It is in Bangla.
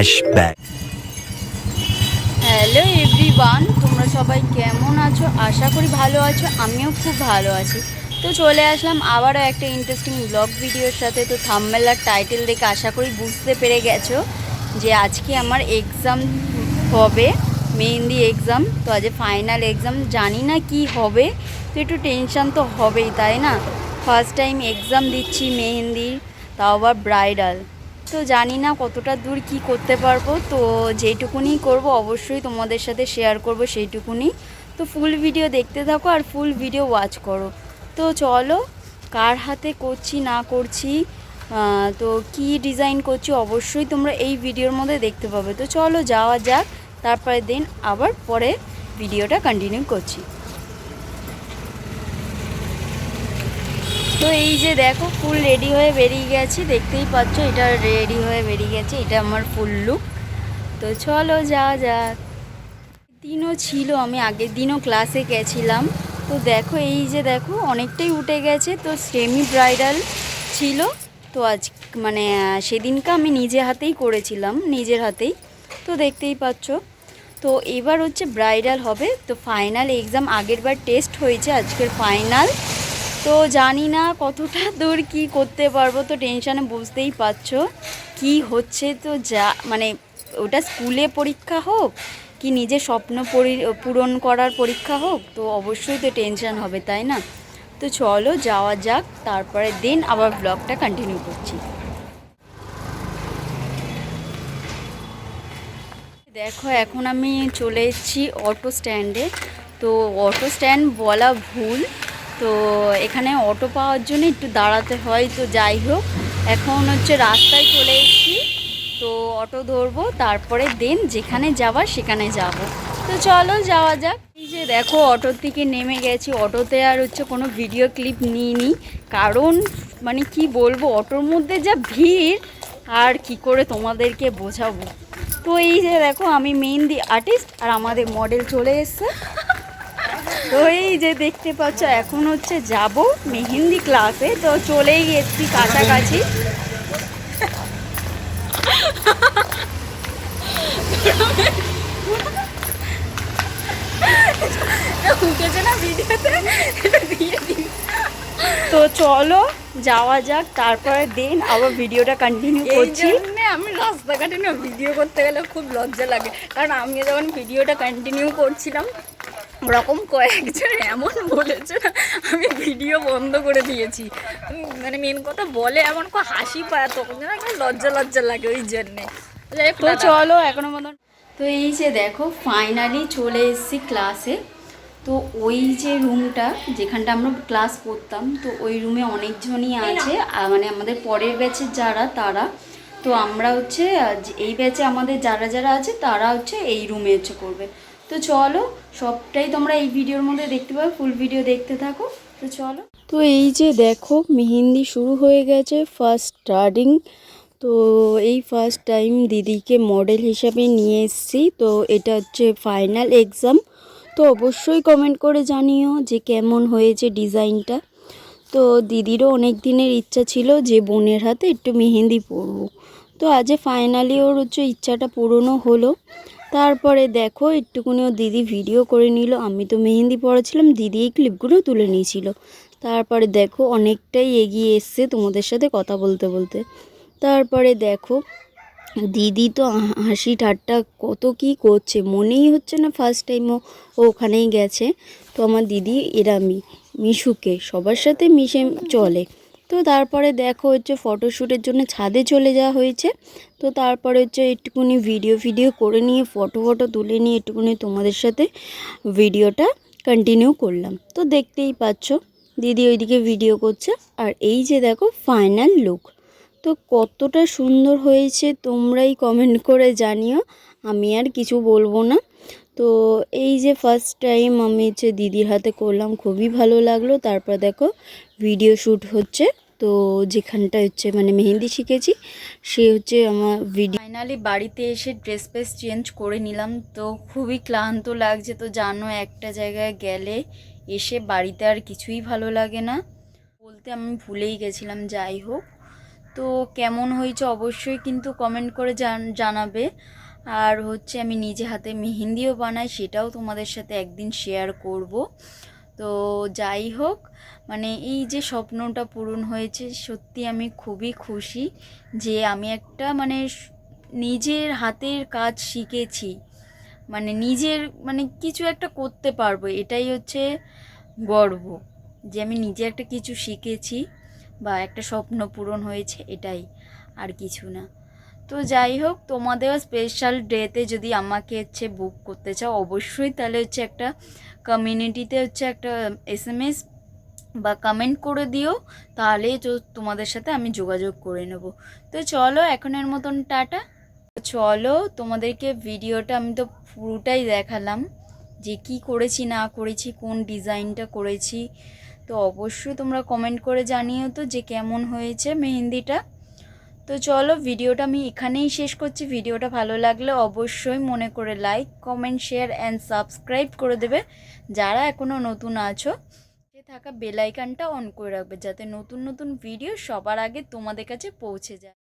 Flashback. হ্যালো এভরিওয়ান, তোমরা সবাই কেমন আছো? আশা করি ভালো আছো। আমিও খুব ভালো আছি। তো চলে আসলাম আবারও একটা ইন্টারেস্টিং ব্লগ ভিডিওর সাথে। তো থাম্বনেল আর টাইটেল দেখে আশা করি বুঝতে পেরে গেছো যে আজকে আমার এক্সাম হবে, মেহেন্দি এক্সাম। তো আজ ফাইনাল এক্সাম, জানি না কি হবে, তো একটু টেনশান তো হবেই, তাই না? ফার্স্ট টাইম এক্সাম দিচ্ছি মেহেন্দির, তাও আবার ব্রাইডাল। তো জানি না কতটা দূর কি করতে পারবো, তো যেটুকুনি করব অবশ্যই তোমাদের সাথে শেয়ার করব সেইটুকুনি। তো ফুল ভিডিও দেখতে থাকো আর ফুল ভিডিও ওয়াচ করো। তো চলো, কার হাতে করছি না করছি, তো কি ডিজাইন করছি অবশ্যই তোমরা এই ভিডিওর মধ্যে দেখতে পাবে। তো চলো যাওয়া যাক, তারপরে দিন আবার পরে ভিডিওটা কন্টিনিউ করছি। তো এই যে দেখো ফুল রেডি হয়ে বেরিয়ে গেছি, দেখতেই পাচ্ছ এটা রেডি হয়ে বেরিয়ে গেছে, এটা আমার ফুল লুক। তো চলো যাওয়া যাক। দিনও ছিল, আমি আগের দিনও ক্লাসে গেছিলাম। তো দেখো এই যে দেখো অনেকটাই উঠে গেছে, তো সেমি ব্রাইডাল ছিল। তো আজ মানে সেদিনকে আমি নিজে হাতেই করেছিলাম, নিজের হাতেই। তো দেখতেই পাচ্ছ। তো এবার হচ্ছে ব্রাইডাল হবে। তো ফাইনাল এক্সাম, আগের বার টেস্ট হয়েছে, আজকের ফাইনাল। তো জানি না কতটা দূর কি করতে পারবো, তো টেনশানে বুঝতেই পারছো কি হচ্ছে। তো যা মানে ওটা স্কুলে পরীক্ষা হোক কি নিজের স্বপ্ন পূরণ করার পরীক্ষা হোক, তো অবশ্যই তো টেনশান হবে, তাই না? তো চলো যাওয়া যাক, তারপরে দিন আবার ব্লগটা কন্টিনিউ করছি। দেখো এখন আমি চলে এসেছি অটো স্ট্যান্ডে। তো অটো স্ট্যান্ড বলা ভুল, তো এখানে অটো পাওয়ার জন্য একটু দাঁড়াতে হয়। তো যাই হোক, এখন হচ্ছে রাস্তায় চলে এসেছি। তো অটো ধরবো, তারপরে দেন যেখানে যাওয়ার সেখানে যাব। তো চলো যাওয়া যাক। এই যে দেখো অটোর থেকে নেমে গেছি। অটোতে আর হচ্ছে কোনো ভিডিও ক্লিপ নিইনি, কারণ মানে কি বলবো, অটোর মধ্যে যা ভিড় আর কি করে তোমাদেরকে বোঝাবো। তো এই যে দেখো আমি মেহেন্দি আর্টিস্ট আর আমাদের মডেল চলে এসছে। তো এই যে দেখতে পাচ্ছ এখন হচ্ছে যাব মেহেন্দি ক্লাসে। তো চলেই এসছি কাছাকাছি। তো চলো যাওয়া যাক, তারপরে দিন আবার ভিডিওটা কন্টিনিউ করছি। আমি রাস্তাঘাটে না ভিডিও করতে গেলে খুব লজ্জা লাগে, কারণ আমি যখন ভিডিওটা কন্টিনিউ করছিলাম ওরকম কয়েকজন এমন বলেছে না, আমি ভিডিও বন্ধ করে দিয়েছি। মানে মেন কথা বলে এমন হাসি পায়, তখন যেন একটা লজ্জা লজ্জা লাগে, ওই জন্যে। তো চলো এখনো মতন। তো এই যে দেখো ফাইনালি চলে এসেছি ক্লাসে। তো ওই যে রুমটা যেখানটা আমরা ক্লাস করতাম, তো ওই রুমে অনেকজনই আছে, মানে আমাদের পরের ব্যাচের যারা তারা। তো আমরা হচ্ছে এই ব্যাচে আমাদের যারা যারা আছে তারা হচ্ছে এই রুমে হচ্ছে করবে। তো চলো সবটাই তোমরা এই ভিডিওর মধ্যে দেখতে পাবে, ফুল ভিডিও দেখতে থাকো। তো চলো। তো এই যে দেখো মেহেন্দি শুরু হয়ে গেছে, ফার্স্ট স্টার্টিং। তো এই ফার্স্ট টাইম দিদিকে মডেল হিসাবে নিয়ে এসেছি। তো এটা হচ্ছে ফাইনাল এক্সাম। তো অবশ্যই কমেন্ট করে জানিও যে কেমন হয়েছে ডিজাইনটা। তো দিদিরও অনেক দিনের ইচ্ছা ছিল যে বোনের হাতে একটু মেহেন্দি পরবো। তো আজ ফাইনালি ওর হচ্ছে ইচ্ছাটা পূরণও হলো। তারপরে দেখো একটুকুনি ও দিদি ভিডিও করে নিল, আমি তো মেহেন্দি পড়াছিলাম, দিদি এই ক্লিপগুলো তুলে নিয়েছিল। তারপরে দেখো অনেকটাই এগিয়ে এসছে তোমাদের সাথে কথা বলতে বলতে। তারপরে দেখো দিদি তো হাসি ঠাট্টা কত কি করছে, মনেই হচ্ছে না ফার্স্ট টাইম ও ওখানেই গেছে। তো আমার দিদি এরামি মিশুকে সবার সাথে মিশে চলে। তো তারপরে দেখো হচ্ছে ফটোশ্যুটের জন্য ছাদে চলে যাওয়া হয়েছে। তো তারপরে হচ্ছে একটুকুনি ভিডিও করে নিয়ে ফটো তুলে নিয়ে একটুকুনি তোমাদের সাথে ভিডিওটা কন্টিনিউ করলাম। তো দেখতেই পাচ্ছ দিদি ওইদিকে ভিডিও করছে, আর এই যে দেখো ফাইনাল লুক। তো কতটা সুন্দর হয়েছে তোমরাই কমেন্ট করে জানিও, আমি আর কিছু বলবো না। তো এই যে ফার্স্ট টাইম আমি হচ্ছে দিদির হাতে করলাম, খুবই ভালো লাগলো। তারপর দেখো ভিডিও শ্যুট হচ্ছে। তো যেখানটা হচ্ছে মানে মেহেন্দি শিখেছি সে হচ্ছে আমার ভিডিও। ফাইনালি বাড়িতে এসে ড্রেস চেঞ্জ করে নিলাম। তো খুবই ক্লান্ত লাগছে, তো জানো একটা জায়গায় গেলে এসে বাড়িতে আর কিছুই ভালো লাগে না, বলতে আমি ভুলেই গেছিলাম। যাই হোক, তো কেমন হয়েছে অবশ্যই কিন্তু কমেন্ট করে জানাবে। আর হচ্ছে আমি নিজে হাতে মেহেন্দিও বানাই, সেটাও তোমাদের সাথে একদিন শেয়ার করব। তো যাই হোক, মানে এই যে স্বপ্নটা পূরণ হয়েছে, সত্যি আমি খুবই খুশি যে আমি একটা মানে নিজের হাতের কাজ শিখেছি, মানে নিজের মানে কিছু একটা করতে পারবো, এটাই হচ্ছে গর্ব যে আমি নিজে একটা কিছু শিখেছি বা একটা স্বপ্ন পূরণ হয়েছে, এটাই, আর কিছু না। তো যাই হোক, তোমাদেরও স্পেশাল ডেতে যদি আমাকে হচ্ছে বুক করতে চাও অবশ্যই তাহলে হচ্ছে একটা কমিউনিটিতে হচ্ছে একটা SMS বা কমেন্ট করে দিও, তাহলেই তো তোমাদের সাথে আমি যোগাযোগ করে নেব। তো চলো এখনের মতন টাটা। চলো তোমাদেরকে ভিডিওটা আমি তো পুরোটাই দেখালাম যে কি করেছি না করেছি, কোন ডিজাইনটা করেছি। তো অবশ্যই তোমরা কমেন্ট করে জানিও তো যে কেমন হয়েছে মেহেন্দিটা। তো চলো ভিডিওটা আমি এখানেই শেষ করছি। ভিডিওটা ভালো লাগলে অবশ্যই মনে করে like, comment, share and subscribe করে দেবে। যারা এখনও নতুন আছো থাকা বেল আইকনটা অন করে রাখবে, যাতে নতুন নতুন ভিডিও সবার আগে তোমাদের কাছে পৌঁছে যায়।